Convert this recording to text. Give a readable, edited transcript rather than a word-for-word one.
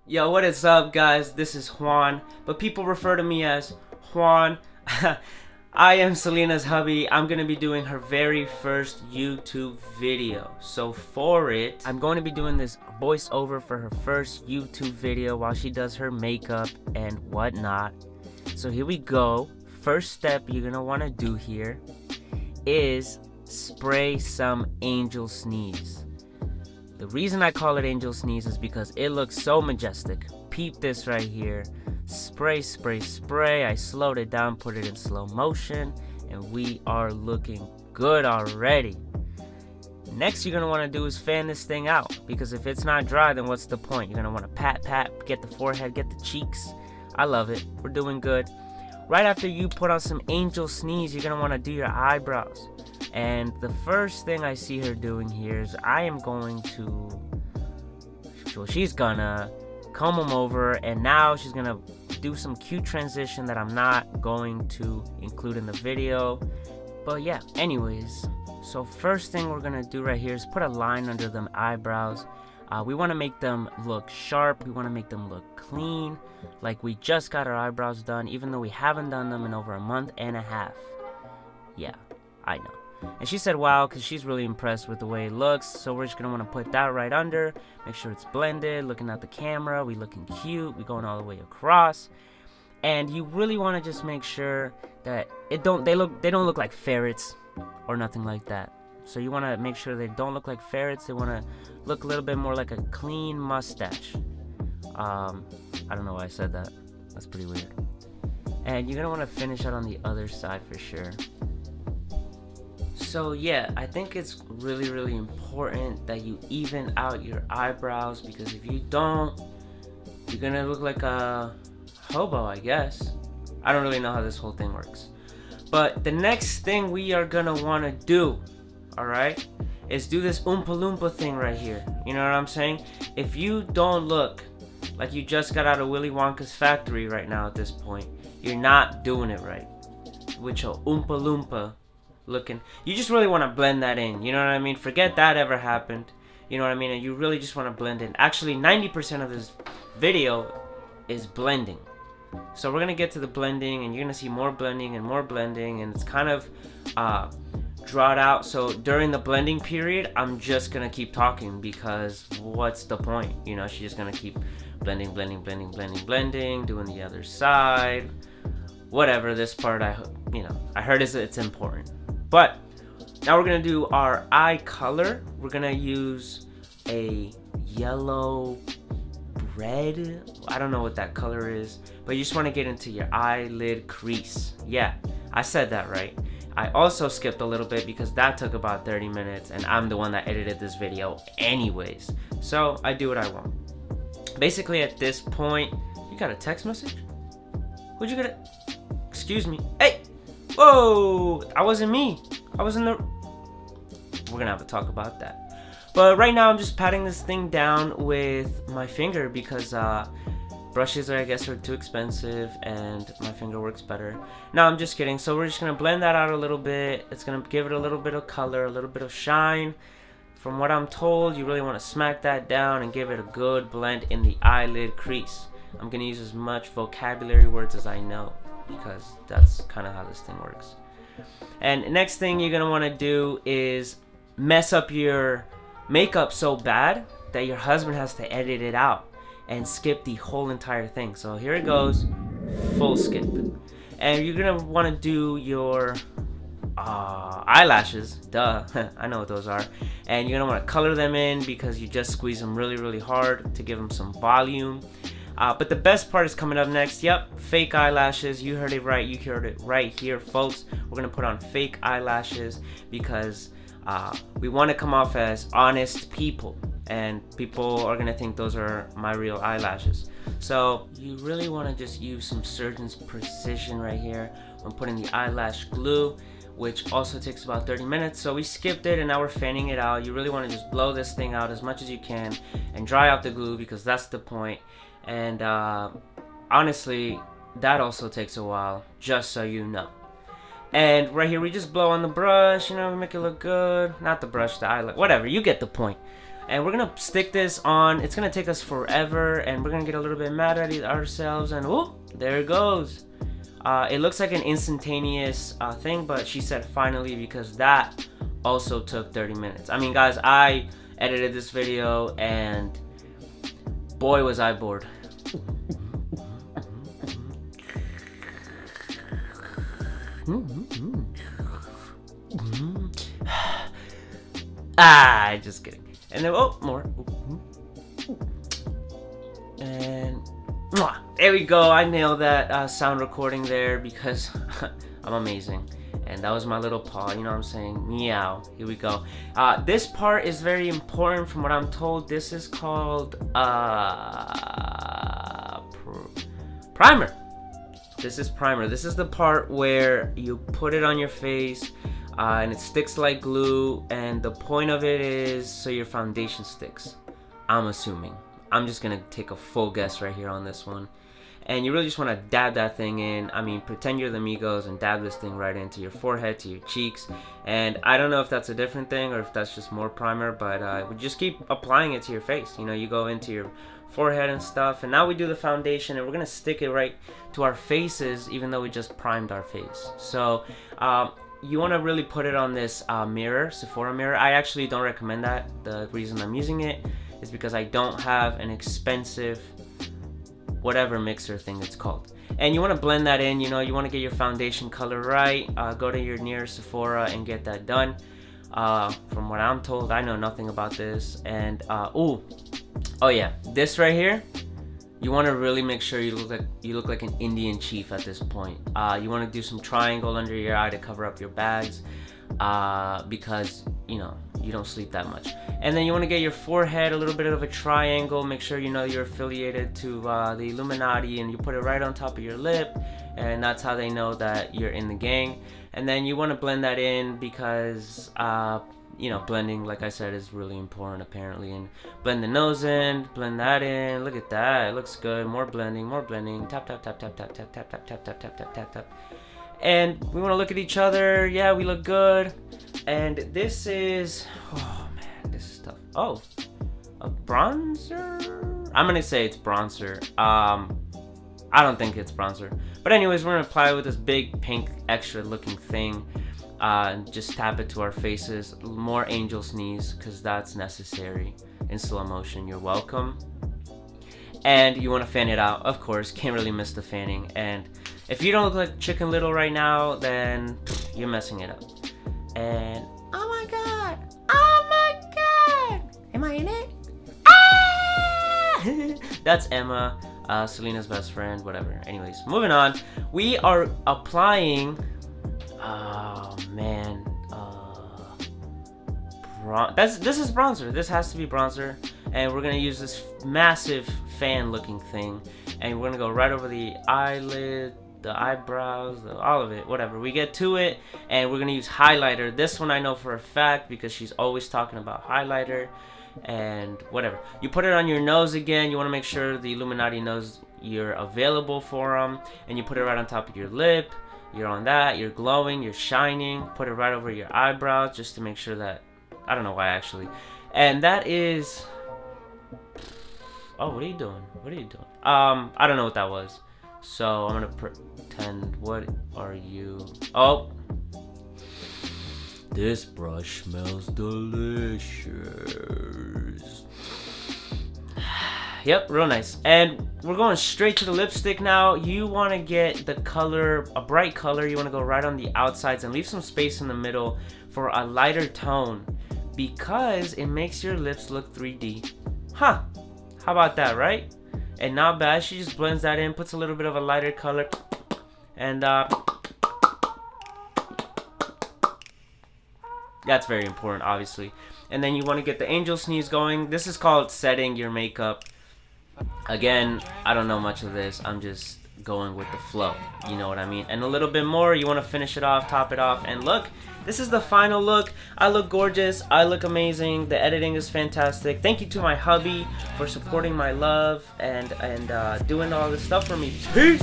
Yo, what is up, guys? This is Juan, but people refer to me as Juan. I am Selena's hubby. I'm going to be doing her very first YouTube video. So for it, I'm going to be doing this voiceover for her first YouTube video while she does her makeup and whatnot. So here we go. First step you're going to want to do here is spray some angel sneeze. The reason I call it angel sneeze is because it looks so majestic. Peep this right here. Spray, spray, spray. I slowed it down, put it in slow motion, and we are looking good already. Next you're going to want to do is fan this thing out, because if it's not dry, then what's the point? You're going to want to pat, pat, get the forehead, get the cheeks. I love it. We're doing good. Right after you put on some angel sneeze, you're going to want to do your eyebrows. And the first thing I see her doing here is she's gonna comb them over, and now she's gonna do some cute transition that I'm not going to include in the video. But yeah, anyways, so first thing we're gonna do right here is put a line under them eyebrows. We want to make them look sharp. We want to make them look clean, like we just got our eyebrows done, even though we haven't done them in over a month and a half. Yeah, I know. And she said wow, because she's really impressed with the way it looks. So we're just going to want to put that right under. Make sure it's blended. Looking at the camera. We looking cute. We going all the way across. And you really want to just make sure that they don't look like ferrets or nothing like that. So you want to make sure they don't look like ferrets. They want to look a little bit more like a clean mustache. I don't know why I said that. That's pretty weird. And you're going to want to finish it on the other side for sure. So yeah, I think it's really important that you even out your eyebrows, because if you don't, you're gonna look like a hobo, I guess. I don't really know how this whole thing works. But the next thing we are gonna wanna do, alright, is do this Oompa Loompa thing right here. You know what I'm saying? If you don't look like you just got out of Willy Wonka's factory right now at this point, you're not doing it right. With your Oompa Loompa looking, you just really want to blend that in, you know what I mean? Forget that ever happened, you know what I mean? And you really just want to blend in. Actually, 90% of this video is blending. So we're gonna get to the blending, and you're gonna see more blending, and it's kind of drawn out. So during the blending period, I'm just gonna keep talking, because what's the point? You know, she's just gonna keep blending, doing the other side, whatever. This part I heard it's important. But now we're gonna do our eye color. We're gonna use a yellow red. I don't know what that color is, but you just want to get into your eyelid crease. Yeah, I said that right. I also skipped a little bit because that took about 30 minutes, and I'm the one that edited this video anyways. So I do what I want. Basically, at this point, you got a text message? Who'd you get it? Excuse me. Hey! Whoa! I wasn't me. I was in the... We're gonna have to talk about that. But right now I'm just patting this thing down with my finger, because brushes I guess are too expensive and my finger works better. No, I'm just kidding. So we're just gonna blend that out a little bit. It's gonna give it a little bit of color, a little bit of shine. From what I'm told, you really want to smack that down and give it a good blend in the eyelid crease. I'm gonna use as much vocabulary words as I know, because that's kind of how this thing works. And next thing you're gonna want to do is mess up your makeup so bad that your husband has to edit it out and skip the whole entire thing. So here it goes, full skip. And you're gonna want to do your eyelashes, duh. I know what those are. And you're gonna want to color them in, because you just squeeze them really hard to give them some volume. But the best part is coming up next. Yep, fake eyelashes. You heard it right. You heard it right here, folks. We're going to put on fake eyelashes, because we want to come off as honest people. And people are going to think those are my real eyelashes. So you really want to just use some surgeon's precision right here when putting the eyelash glue, which also takes about 30 minutes. So we skipped it, and now we're fanning it out. You really want to just blow this thing out as much as you can and dry out the glue, because that's the point. And honestly, that also takes a while, just so you know. And right here, we just blow on the brush, you know, we make it look good. Not the brush, the eyelid, whatever, you get the point. And we're gonna stick this on. It's gonna take us forever, and we're gonna get a little bit mad at ourselves, and whoop, there it goes. It looks like an instantaneous thing, but she said finally, because that also took 30 minutes. I mean, guys, I edited this video, and boy was I bored. Just kidding. And then, oh, more. And there we go. I nailed that sound recording there because I'm amazing. And that was my little paw, you know what I'm saying? Meow. Here we go. This part is very important from what I'm told. This is called primer. This is primer. This is the part where you put it on your face and it sticks like glue, and the point of it is so your foundation sticks. I'm assuming. I'm just gonna take a full guess right here on this one. And you really just want to dab that thing in. I mean, pretend you're the Migos and dab this thing right into your forehead, to your cheeks. And I don't know if that's a different thing or if that's just more primer, but we just keep applying it to your face. You know, you go into your forehead and stuff. And now we do the foundation, and we're going to stick it right to our faces, even though we just primed our face. So you want to really put it on this mirror, Sephora mirror. I actually don't recommend that. The reason I'm using it is because I don't have an expensive whatever mixer thing it's called. And you want to blend that in, you know, you want to get your foundation color right. Go to your nearest Sephora and get that done. From what I'm told, I know nothing about this. And oh yeah, this right here, you want to really make sure you look like an Indian chief at this point. You want to do some triangle under your eye to cover up your bags, because you know you don't sleep that much. And then you want to get your forehead a little bit of a triangle. Make sure you know you're affiliated to the Illuminati, and you put it right on top of your lip, and that's how they know that you're in the gang. And then you want to blend that in because you know, blending, like I said, is really important apparently. And blend the nose in, blend that in. Look at that, it looks good. More blending, more blending. Tap tap tap tap tap tap tap tap tap tap tap tap tap tap. And we want to look at each other. Yeah, we look good. And this is, oh man, this is tough. Oh, a bronzer? I'm gonna say it's bronzer. I don't think it's bronzer. But anyways, we're gonna apply it with this big pink extra looking thing. And just tap it to our faces. More angel sneeze, because that's necessary in slow motion. You're welcome. And you want to fan it out, of course. Can't really miss the fanning. And if you don't look like Chicken Little right now, then you're messing it up. And oh my god, am I in it? Ah! That's Emma, Selena's best friend, whatever. Anyways, moving on. We are applying, oh man, this is bronzer. This has to be bronzer. And we're gonna use this massive fan looking thing, and we're gonna go right over the eyelid, the eyebrows, all of it, whatever. We get to it, and we're gonna use highlighter. This one I know for a fact because she's always talking about highlighter and whatever. You put it on your nose again. You want to make sure the Illuminati knows you're available for them, and you put it right on top of your lip. You're on that, you're glowing, you're shining. Put it right over your eyebrows just to make sure that, I don't know why actually. And that is, oh, what are you doing? What are you doing? I don't know what that was. So I'm gonna pretend, what are you? Oh, this brush smells delicious. Yep, real nice. And we're going straight to the lipstick now. You want to get the color, a bright color. You want to go right on the outsides and leave some space in the middle for a lighter tone, because it makes your lips look 3D. Huh, how about that, right? And not bad. She just blends that in, puts a little bit of a lighter color, and that's very important, obviously. And then you want to get the angel sneeze going. This is called setting your makeup. Again, I don't know much of this. I'm just going with the flow. You know what I mean? And a little bit more. You want to finish it off, top it off, and look. This is the final look. I look gorgeous. I look amazing. The editing is fantastic. Thank you to my hubby for supporting my love and doing all this stuff for me. Peace.